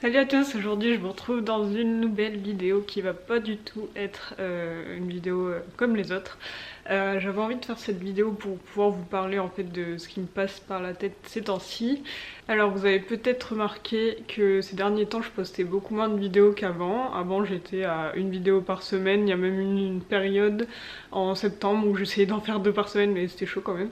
Salut à tous, aujourd'hui je vous retrouve dans une nouvelle vidéo qui va pas du tout être une vidéo comme les autres. J'avais envie de faire cette vidéo pour pouvoir vous parler en fait de ce qui me passe par la tête ces temps-ci. Alors vous avez peut-être remarqué que ces derniers temps je postais beaucoup moins de vidéos qu'avant. Avant j'étais à une vidéo par semaine, il y a même une période en septembre où j'essayais d'en faire 2 par semaine mais c'était chaud quand même.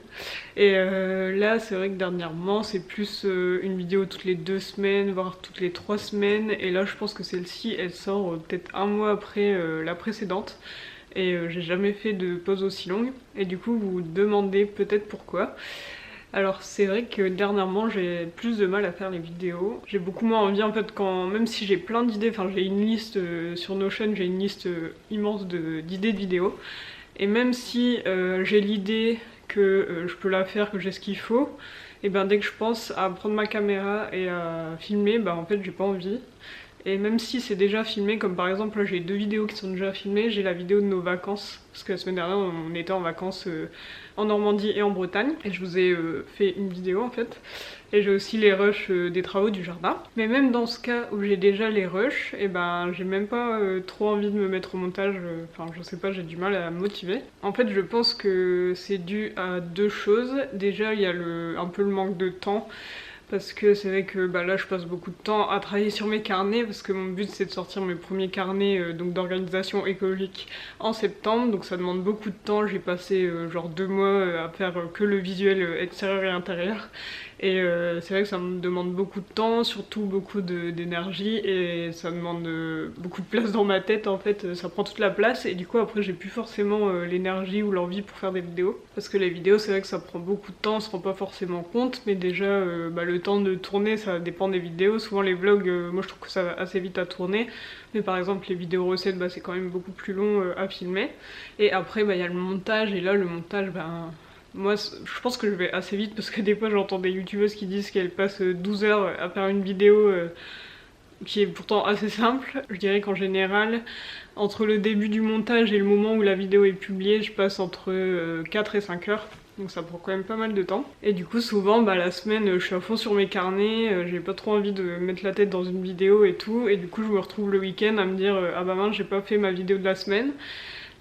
Et là c'est vrai que dernièrement c'est plus une vidéo toutes les 2 semaines voire toutes les 3 semaines, et là je pense que celle-ci elle sort peut-être un mois après la précédente. Et j'ai jamais fait de pause aussi longue, et du coup vous vous demandez peut-être pourquoi. Alors c'est vrai que dernièrement j'ai plus de mal à faire les vidéos. J'ai beaucoup moins envie en fait, même si j'ai plein d'idées, enfin j'ai une liste sur Notion, j'ai une liste immense d'idées de vidéos. Et même si j'ai l'idée que je peux la faire, que j'ai ce qu'il faut, et ben dès que je pense à prendre ma caméra et à filmer, bah en fait j'ai pas envie. Et même si c'est déjà filmé, comme par exemple là j'ai 2 vidéos qui sont déjà filmées, j'ai la vidéo de nos vacances, parce que la semaine dernière on était en vacances en Normandie et en Bretagne, et je vous ai fait une vidéo en fait. Et j'ai aussi les rushs des travaux du jardin. Mais même dans ce cas où j'ai déjà les rushs, et ben j'ai même pas trop envie de me mettre au montage, enfin je sais pas, j'ai du mal à me motiver. En fait je pense que c'est dû à 2 choses. Déjà il y a un peu le manque de temps, parce que c'est vrai que là je passe beaucoup de temps à travailler sur mes carnets, parce que mon but c'est de sortir mes premiers carnets donc d'organisation écologique en septembre, donc ça demande beaucoup de temps. J'ai passé genre 2 mois à faire que le visuel extérieur et intérieur, et c'est vrai que ça me demande beaucoup de temps, surtout beaucoup d'énergie, et ça demande beaucoup de place dans ma tête en fait, ça prend toute la place, et du coup après j'ai plus forcément l'énergie ou l'envie pour faire des vidéos. Parce que les vidéos c'est vrai que ça prend beaucoup de temps, on se rend pas forcément compte, mais déjà le temps de tourner ça dépend des vidéos. Souvent les vlogs, moi je trouve que ça va assez vite à tourner, mais par exemple les vidéos recettes c'est quand même beaucoup plus long à filmer. Et après il y a le montage, et là le montage moi, je pense que je vais assez vite, parce que des fois j'entends des youtubeuses qui disent qu'elles passent 12 heures à faire une vidéo qui est pourtant assez simple. Je dirais qu'en général, entre le début du montage et le moment où la vidéo est publiée, je passe entre 4 et 5 heures. Donc ça prend quand même pas mal de temps. Et du coup souvent la semaine je suis à fond sur mes carnets, j'ai pas trop envie de mettre la tête dans une vidéo et tout, et du coup je me retrouve le week-end à me dire ah bah mince j'ai pas fait ma vidéo de la semaine.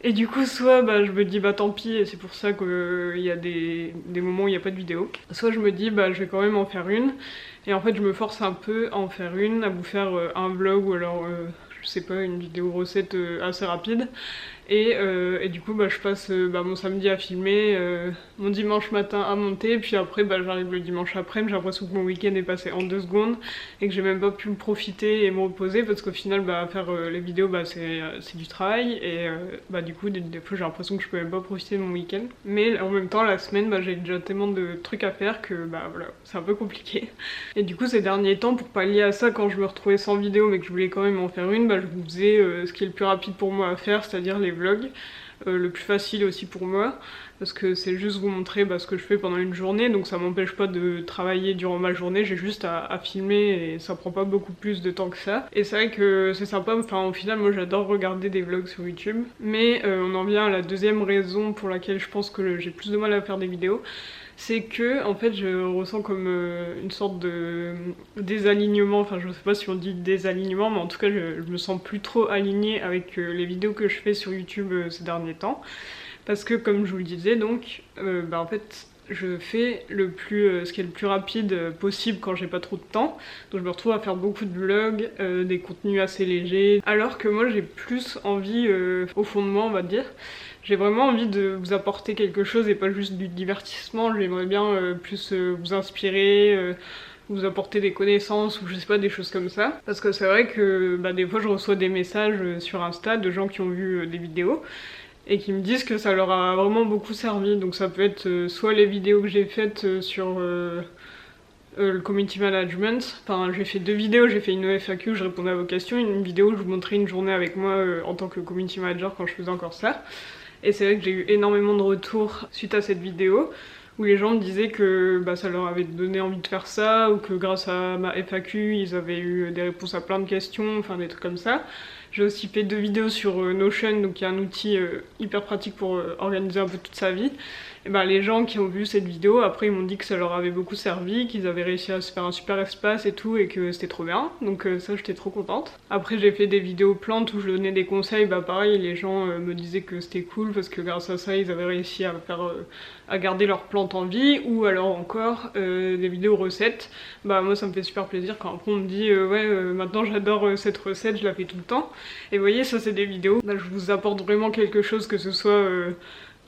Et du coup soit je me dis tant pis, et c'est pour ça qu'il y a des moments où il n'y a pas de vidéo. Soit je me dis je vais quand même en faire une, et en fait je me force un peu à en faire une, à vous faire un vlog ou alors je sais pas, une vidéo recette assez rapide. Et du coup je passe mon samedi à filmer, mon dimanche matin à monter, puis après j'arrive le dimanche après-midi, j'ai l'impression que mon week-end est passé en 2 secondes et que j'ai même pas pu me profiter et me reposer, parce qu'au final faire les vidéos c'est du travail, et du coup des fois j'ai l'impression que je peux même pas profiter de mon week-end. Mais en même temps la semaine j'ai déjà tellement de trucs à faire que voilà, c'est un peu compliqué. Et du coup ces derniers temps, pour pallier à ça, quand je me retrouvais sans vidéo mais que je voulais quand même en faire une, je vous faisais ce qui est le plus rapide pour moi à faire, c'est-à-dire les vlogs. Le plus facile aussi pour moi, parce que c'est juste vous montrer ce que je fais pendant une journée, donc ça m'empêche pas de travailler durant ma journée, j'ai juste à filmer et ça prend pas beaucoup plus de temps que ça. Et c'est vrai que c'est sympa, enfin au final moi j'adore regarder des vlogs sur YouTube, mais on en vient à la deuxième raison pour laquelle je pense que j'ai plus de mal à faire des vidéos. C'est que en fait je ressens comme une sorte de désalignement, enfin je sais pas si on dit désalignement, mais en tout cas je me sens plus trop alignée avec les vidéos que je fais sur YouTube ces derniers temps. Parce que comme je vous le disais donc, en fait je fais ce qui est le plus rapide possible quand j'ai pas trop de temps. Donc je me retrouve à faire beaucoup de vlogs, des contenus assez légers. Alors que moi j'ai plus envie, au fond de moi on va dire, j'ai vraiment envie de vous apporter quelque chose et pas juste du divertissement. J'aimerais bien plus vous inspirer, vous apporter des connaissances ou je sais pas, des choses comme ça. Parce que c'est vrai que des fois je reçois des messages sur Insta de gens qui ont vu des vidéos et qui me disent que ça leur a vraiment beaucoup servi. Donc ça peut être soit les vidéos que j'ai faites sur le community management. Enfin j'ai fait 2 vidéos, j'ai fait une FAQ où je répondais à vos questions, une vidéo où je vous montrais une journée avec moi en tant que community manager quand je faisais encore ça. Et c'est vrai que j'ai eu énormément de retours suite à cette vidéo, où les gens me disaient que ça leur avait donné envie de faire ça, ou que grâce à ma FAQ ils avaient eu des réponses à plein de questions, enfin des trucs comme ça. J'ai aussi fait 2 vidéos sur Notion, donc il y a un outil hyper pratique pour organiser un peu toute sa vie. Et ben, les gens qui ont vu cette vidéo, après ils m'ont dit que ça leur avait beaucoup servi, qu'ils avaient réussi à se faire un super espace et tout, et que c'était trop bien. Donc ça, j'étais trop contente. Après j'ai fait des vidéos plantes où je donnais des conseils, bah pareil, les gens me disaient que c'était cool parce que grâce à ça ils avaient réussi à faire à garder leurs plantes en vie, ou alors encore des vidéos recettes. Bah moi ça me fait super plaisir quand après on me dit ouais maintenant j'adore cette recette, je la fais tout le temps. Et vous voyez, ça c'est des vidéos, là je vous apporte vraiment quelque chose, que ce soit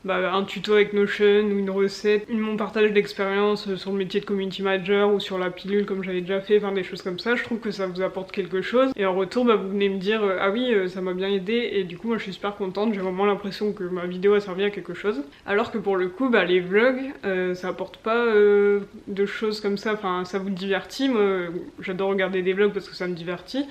un tuto avec Notion ou une recette, mon partage d'expérience sur le métier de community manager ou sur la pilule comme j'avais déjà fait, enfin des choses comme ça. Je trouve que ça vous apporte quelque chose et en retour vous venez me dire ah oui ça m'a bien aidé, et du coup moi je suis super contente, j'ai vraiment l'impression que ma vidéo a servi à quelque chose. Alors que pour le coup les vlogs ça apporte pas de choses comme ça, enfin ça vous divertit, moi j'adore regarder des vlogs parce que ça me divertit.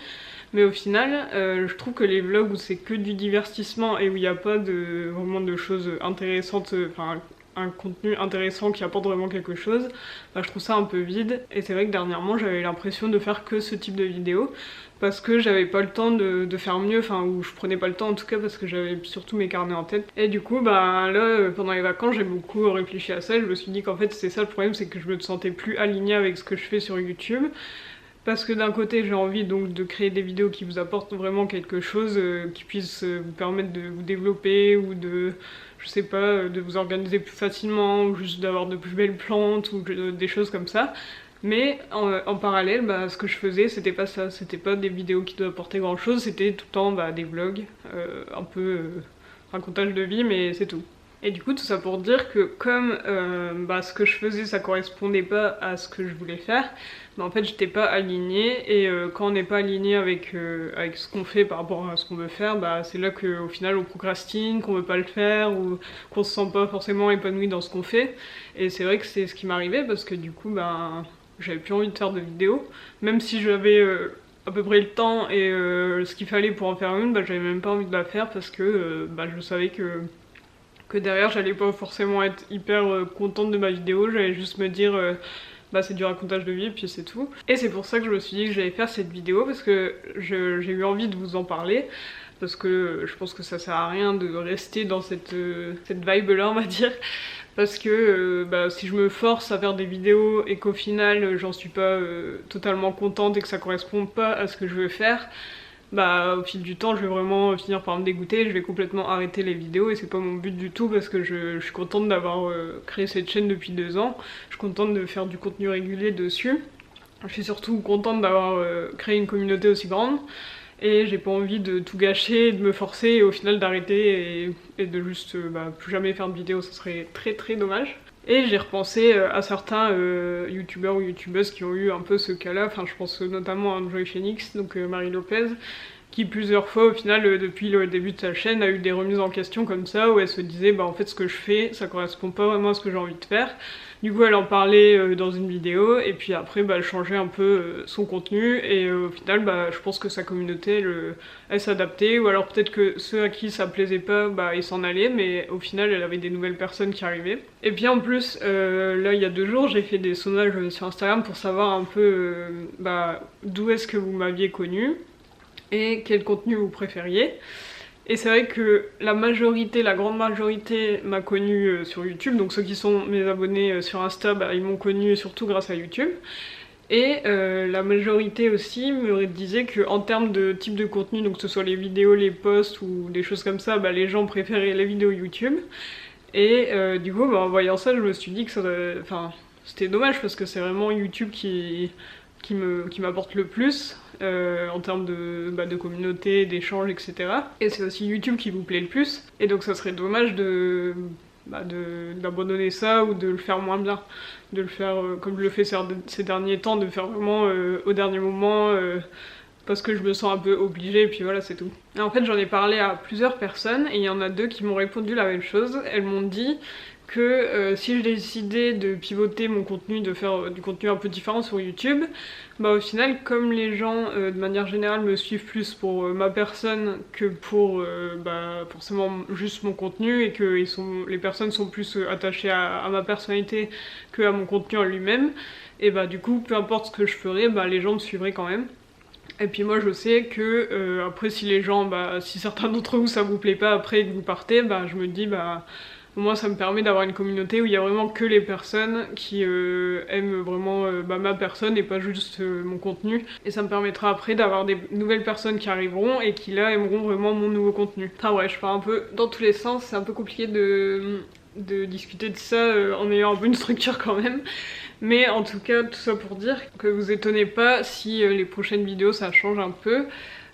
Mais au final, je trouve que les vlogs où c'est que du divertissement et où il n'y a pas vraiment de choses intéressantes, enfin un contenu intéressant qui apporte vraiment quelque chose, je trouve ça un peu vide. Et c'est vrai que dernièrement j'avais l'impression de faire que ce type de vidéos parce que j'avais pas le temps de faire mieux, enfin ou je prenais pas le temps en tout cas parce que j'avais surtout mes carnets en tête. Et du coup là pendant les vacances j'ai beaucoup réfléchi à ça, je me suis dit qu'en fait c'est ça le problème, c'est que je me sentais plus alignée avec ce que je fais sur YouTube. Parce que d'un côté j'ai envie donc de créer des vidéos qui vous apportent vraiment quelque chose, qui puisse vous permettre de vous développer ou de, je sais pas, de vous organiser plus facilement ou juste d'avoir de plus belles plantes ou des choses comme ça. Mais en parallèle, ce que je faisais c'était pas ça, c'était pas des vidéos qui doivent apporter grand chose, c'était tout le temps des vlogs, un peu racontage de vie, mais c'est tout. Et du coup tout ça pour dire que comme ce que je faisais ça correspondait pas à ce que je voulais faire, en fait j'étais pas alignée, et quand on n'est pas aligné avec ce qu'on fait par rapport à ce qu'on veut faire, c'est là qu'au final on procrastine, qu'on veut pas le faire ou qu'on se sent pas forcément épanoui dans ce qu'on fait. Et c'est vrai que c'est ce qui m'arrivait parce que du coup j'avais plus envie de faire de vidéos, même si j'avais à peu près le temps et ce qu'il fallait pour en faire une, j'avais même pas envie de la faire parce que je savais que derrière j'allais pas forcément être hyper contente de ma vidéo, j'allais juste me dire c'est du racontage de vie et puis c'est tout. Et c'est pour ça que je me suis dit que j'allais faire cette vidéo, parce que j'ai eu envie de vous en parler, parce que je pense que ça sert à rien de rester dans cette vibe là on va dire, parce que si je me force à faire des vidéos et qu'au final j'en suis pas totalement contente et que ça correspond pas à ce que je veux faire, au fil du temps je vais vraiment finir par me dégoûter, je vais complètement arrêter les vidéos, et c'est pas mon but du tout, parce que je suis contente d'avoir créé cette chaîne depuis 2 ans, je suis contente de faire du contenu régulier dessus, je suis surtout contente d'avoir créé une communauté aussi grande, et j'ai pas envie de tout gâcher, de me forcer et au final d'arrêter et de juste plus jamais faire de vidéos, ça serait très très dommage. Et j'ai repensé à certains youtubeurs ou youtubeuses qui ont eu un peu ce cas-là, enfin je pense notamment à Enjoy Phoenix, donc Marie Lopez, qui plusieurs fois au final depuis le début de sa chaîne a eu des remises en question comme ça, où elle se disait en fait ce que je fais ça correspond pas vraiment à ce que j'ai envie de faire. Du coup elle en parlait dans une vidéo, et puis après elle changeait un peu son contenu, et au final je pense que sa communauté elle s'adaptait, ou alors peut-être que ceux à qui ça plaisait pas ils s'en allaient, mais au final elle avait des nouvelles personnes qui arrivaient. Et puis en plus là il y a 2 jours j'ai fait des sondages sur Instagram pour savoir un peu d'où est-ce que vous m'aviez connu et quel contenu vous préfériez. Et c'est vrai que la grande majorité m'a connue sur YouTube, donc ceux qui sont mes abonnés sur Insta, ils m'ont connue surtout grâce à YouTube. Et la majorité aussi me disait qu'en termes de type de contenu, donc que ce soit les vidéos, les posts ou des choses comme ça, les gens préféraient les vidéos YouTube. Et du coup en voyant ça je me suis dit que c'était dommage, parce que c'est vraiment YouTube qui m'apporte le plus en termes de communauté, d'échanges, etc. Et c'est aussi YouTube qui vous plaît le plus, et donc ça serait dommage d'abandonner ça ou de le faire moins bien, de le faire comme je le fais ces derniers temps, de faire vraiment au dernier moment parce que je me sens un peu obligée, et puis voilà, c'est tout. Et en fait j'en ai parlé à plusieurs personnes et il y en a 2 qui m'ont répondu la même chose. Elles m'ont dit que si je décidais de pivoter mon contenu, de faire du contenu un peu différent sur YouTube, au final comme les gens de manière générale me suivent plus pour ma personne que pour forcément juste mon contenu, et que les personnes sont plus attachées à ma personnalité que à mon contenu en lui-même, et du coup peu importe ce que je ferais, les gens me suivraient quand même. Et puis moi je sais que après si les gens, si certains d'entre vous ça vous plaît pas après que vous partez, je me dis au moins ça me permet d'avoir une communauté où il y a vraiment que les personnes qui aiment vraiment ma personne et pas juste mon contenu. Et ça me permettra après d'avoir des nouvelles personnes qui arriveront et qui là aimeront vraiment mon nouveau contenu. Enfin ouais, je pars un peu dans tous les sens, c'est un peu compliqué de discuter de ça en ayant un peu une structure quand même. Mais en tout cas, tout ça pour dire que vous étonnez pas si les prochaines vidéos ça change un peu.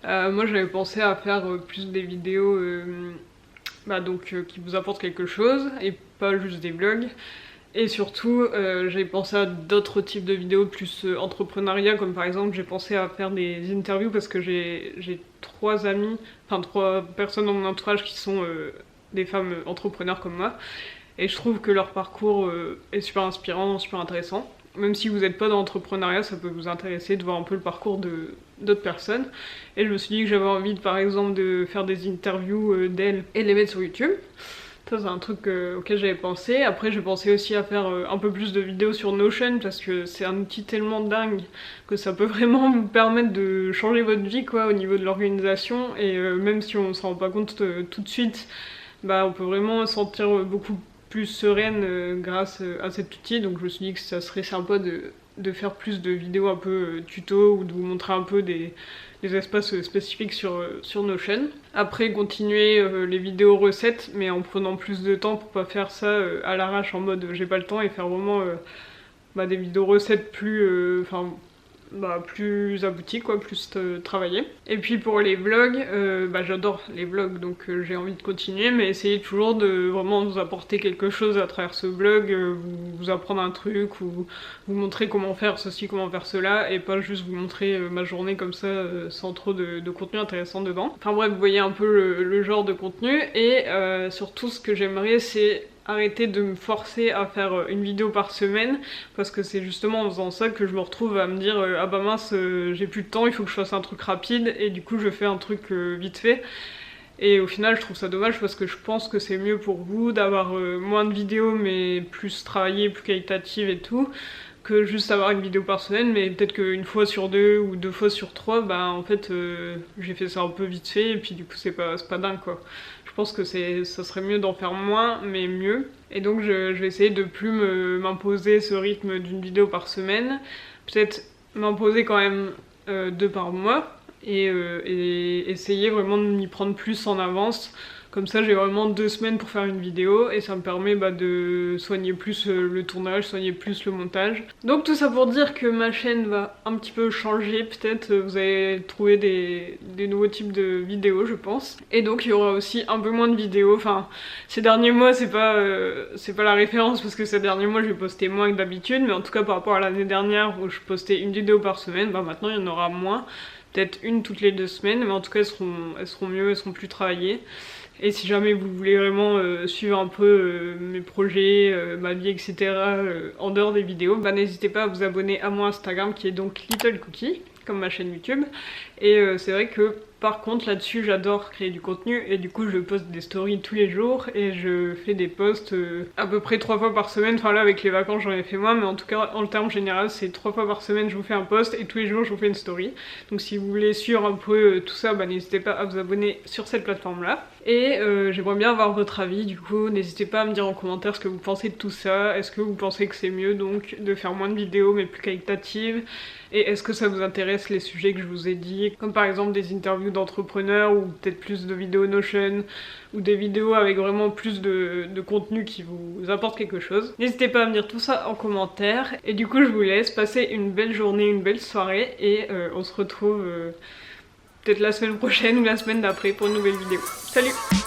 Moi j'avais pensé à faire plus des vidéos qui vous apportent quelque chose et pas juste des vlogs. Et surtout j'avais pensé à d'autres types de vidéos plus entrepreneuriat, comme par exemple j'ai pensé à faire des interviews parce que j'ai 3 amis, enfin 3 personnes dans mon entourage qui sont des femmes entrepreneurs comme moi. Et je trouve que leur parcours est super inspirant, super intéressant. Même si vous n'êtes pas dans l'entrepreneuriat, ça peut vous intéresser de voir un peu le parcours d'autres personnes. Et je me suis dit que j'avais envie, par exemple, de faire des interviews d'elles et de les mettre sur YouTube. Ça, c'est un truc auquel j'avais pensé. Après, j'ai pensé aussi à faire un peu plus de vidéos sur Notion, parce que c'est un outil tellement dingue que ça peut vraiment vous permettre de changer votre vie, quoi, au niveau de l'organisation. Et même si on ne s'en rend pas compte tout de suite, on peut vraiment se sentir beaucoup plus sereine grâce à cet outil. Donc je me suis dit que ça serait sympa de faire plus de vidéos un peu tuto ou de vous montrer un peu des espaces spécifiques sur Notion. Après continuer les vidéos recettes mais en prenant plus de temps pour pas faire ça à l'arrache en mode j'ai pas le temps, et faire vraiment des vidéos recettes plus plus abouti quoi, plus travaillé. Et puis pour les vlogs, j'adore les vlogs donc j'ai envie de continuer, mais essayer toujours de vraiment vous apporter quelque chose à travers ce vlog, vous apprendre un truc ou vous montrer comment faire ceci, comment faire cela, et pas juste vous montrer ma journée comme ça sans trop de contenu intéressant dedans. Enfin bref, vous voyez un peu le genre de contenu. Et surtout ce que j'aimerais c'est arrêter de me forcer à faire une vidéo par semaine, parce que c'est justement en faisant ça que je me retrouve à me dire ah bah mince j'ai plus de temps, il faut que je fasse un truc rapide, et du coup je fais un truc vite fait. Et au final je trouve ça dommage, parce que je pense que c'est mieux pour vous d'avoir moins de vidéos mais plus travaillées, plus qualitatives et tout, que juste avoir une vidéo par semaine, mais peut-être qu'une fois sur 2 ou 2 fois sur 3, en fait j'ai fait ça un peu vite fait et puis du coup c'est pas dingue quoi. Je pense que ça serait mieux d'en faire moins mais mieux. Et donc je vais essayer de plus m'imposer ce rythme d'une vidéo par semaine, peut-être m'imposer quand même 2 par mois, et essayer vraiment de m'y prendre plus en avance. Comme ça j'ai vraiment 2 semaines pour faire une vidéo et ça me permet de soigner plus le tournage, soigner plus le montage. Donc tout ça pour dire que ma chaîne va un petit peu changer, peut-être vous allez trouver des nouveaux types de vidéos je pense. Et donc il y aura aussi un peu moins de vidéos, enfin ces derniers mois c'est pas la référence parce que ces derniers mois j'ai posté moins que d'habitude, mais en tout cas par rapport à l'année dernière où je postais une vidéo par semaine, maintenant il y en aura moins. Peut-être une toutes les 2 semaines, mais en tout cas elles seront mieux, elles seront plus travaillées. Et si jamais vous voulez vraiment suivre un peu mes projets, ma vie, etc. En dehors des vidéos, n'hésitez pas à vous abonner à mon Instagram qui est donc Little Cookie, comme ma chaîne YouTube. Et c'est vrai que par contre là-dessus j'adore créer du contenu, et du coup je poste des stories tous les jours et je fais des posts à peu près 3 fois par semaine. Enfin là avec les vacances j'en ai fait moins, mais en tout cas en termes général c'est 3 fois par semaine je vous fais un post et tous les jours je vous fais une story. Donc si vous voulez suivre un peu tout ça, n'hésitez pas à vous abonner sur cette plateforme là. Et j'aimerais bien avoir votre avis, du coup n'hésitez pas à me dire en commentaire ce que vous pensez de tout ça. Est-ce que vous pensez que c'est mieux donc de faire moins de vidéos mais plus qualitatives? Et est-ce que ça vous intéresse les sujets que je vous ai dit, comme par exemple des interviews d'entrepreneurs, ou peut-être plus de vidéos Notion, ou des vidéos avec vraiment plus de contenu qui vous apporte quelque chose? N'hésitez pas à me dire tout ça en commentaire. Et du coup je vous laisse passer une belle journée, une belle soirée, et on se retrouve peut-être la semaine prochaine ou la semaine d'après pour une nouvelle vidéo. Salut!